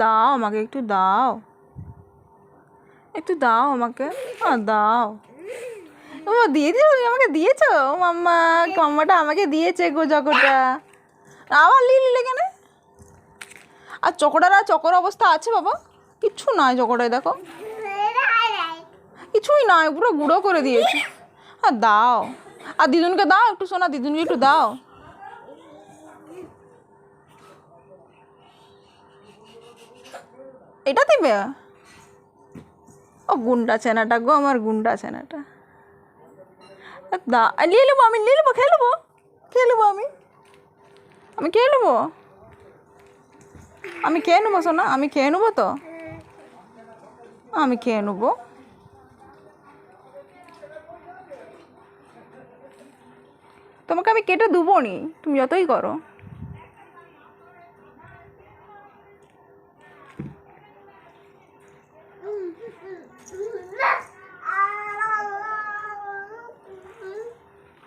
দাও আমাকে, একটু দাও, একটু দাও আমাকে, দাও। ও দিয়ে দিও, তুমি আমাকে দিয়েছো? ও মাম্মা, মাম্মাটা আমাকে দিয়েছে গো চকোটা। আবার নিলে কেন? আর চকোটার আর চকোর অবস্থা আছে বাবা? কিচ্ছু নয় চকোটায়, দেখো কিছুই নয়, পুরো গুঁড়ো করে দিয়েছে। দাও, আর দিদুনকে দাও একটু, শোনা দিদুনকে একটু দাও। এটা দিবে? ও গুন্ডা ছেনাটা গো, আমার গুন্ডা ছেনাটা। নিয়ে নেবো আমি, নিয়ে নেবো, খেয়ে নেবো, খেয়ে নেবো আমি খেয়ে নেবো, আমি খেয়ে নেবো শোনা, আমি খেয়ে নেবো তো, আমি খেয়ে নেবো। তোমাকে আমি কেটে দেবো নি, তুমি যতই করো।